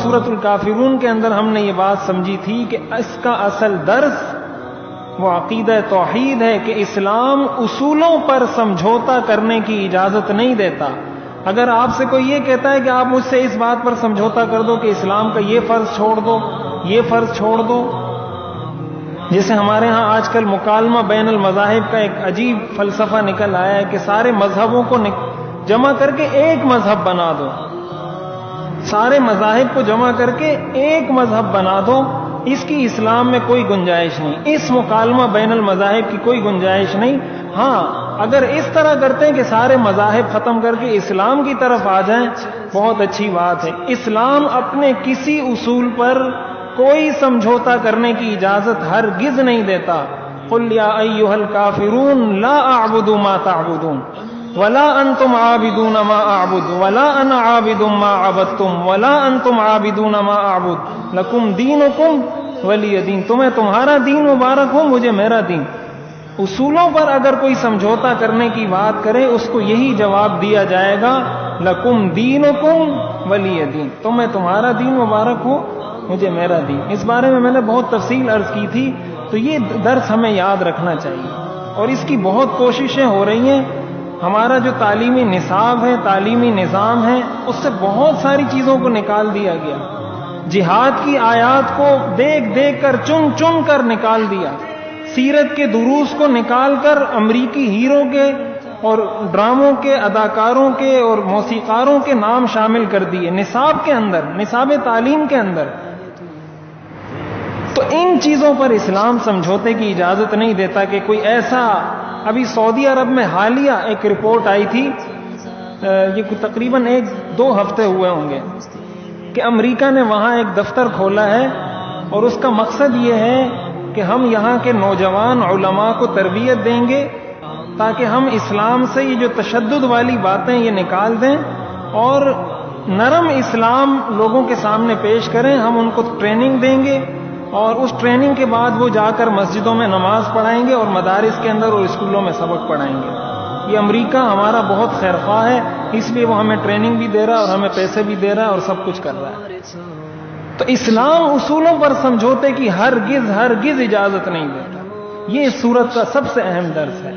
سورۃ الکافرون کے اندر ہم نے یہ بات سمجھی تھی کہ اس کا اصل درس وہ عقیدہ توحید ہے کہ اسلام اصولوں پر سمجھوتا کرنے کی اجازت نہیں دیتا. اگر آپ سے کوئی یہ کہتا ہے کہ آپ مجھ سے اس بات پر سمجھوتا کر دو کہ اسلام کا یہ فرض چھوڑ دو، یہ فرض چھوڑ دو، جیسے ہمارے ہاں آج کل مکالمہ بین المذاہب کا ایک عجیب فلسفہ نکل آیا ہے کہ سارے مذہبوں کو جمع کر کے ایک مذہب بنا دو، سارے مذاہب کو جمع کر کے ایک مذہب بنا دو. اس کی اسلام میں کوئی گنجائش نہیں، اس مکالمہ بین المذاہب کی کوئی گنجائش نہیں. ہاں اگر اس طرح کرتے ہیں کہ سارے مذاہب ختم کر کے اسلام کی طرف آ جائیں بہت اچھی بات ہے. اسلام اپنے کسی اصول پر کوئی سمجھوتا کرنے کی اجازت ہرگز نہیں دیتا. قل یا ایھا الکافرون لا اعبد ما تعبدون ولا انتم عابدون ما اعبد ولا انا عابد ما عبدتم ولا انتم عابدون ما اعبد لکم دینکم ولی دین. تمہیں تمہارا دین مبارک ہو، مجھے میرا دین. اصولوں پر اگر کوئی سمجھوتا کرنے کی بات کرے اس کو یہی جواب دیا جائے گا لکم دینکم ولی دین. تمہیں تمہارا دین مبارک ہو، مجھے میرا دین. اس بارے میں نے بہت تفصیل عرض کی تھی، تو یہ درس ہمیں یاد رکھنا چاہیے اور اس کی بہت کوششیں ہو رہی ہیں. ہمارا جو تعلیمی نصاب ہے، تعلیمی نظام ہے، اس سے بہت ساری چیزوں کو نکال دیا گیا. جہاد کی آیات کو دیکھ دیکھ کر چن چن کر نکال دیا. سیرت کے دروس کو نکال کر امریکی ہیرو کے اور ڈراموں کے اداکاروں کے اور موسیقاروں کے نام شامل کر دیے نصاب کے اندر، نصاب تعلیم کے اندر. تو ان چیزوں پر اسلام سمجھوتے کی اجازت نہیں دیتا کہ کوئی ایسا. ابھی سعودی عرب میں حالیہ ایک رپورٹ آئی تھی، یہ تقریباً 1-2 ہفتے ہوئے ہوں گے، کہ امریکہ نے وہاں ایک دفتر کھولا ہے اور اس کا مقصد یہ ہے کہ ہم یہاں کے نوجوان علماء کو تربیت دیں گے تاکہ ہم اسلام سے یہ جو تشدد والی باتیں یہ نکال دیں اور نرم اسلام لوگوں کے سامنے پیش کریں. ہم ان کو ٹریننگ دیں گے اور اس ٹریننگ کے بعد وہ جا کر مسجدوں میں نماز پڑھائیں گے اور مدارس کے اندر اور اسکولوں میں سبق پڑھائیں گے. یہ امریکہ ہمارا بہت خیر خواہ ہے، اس لیے وہ ہمیں ٹریننگ بھی دے رہا ہے اور ہمیں پیسے بھی دے رہا ہے اور سب کچھ کر رہا ہے. تو اسلام اصولوں پر سمجھوتے کی ہرگز اجازت نہیں دیتا. یہ اس سورت کا سب سے اہم درس ہے.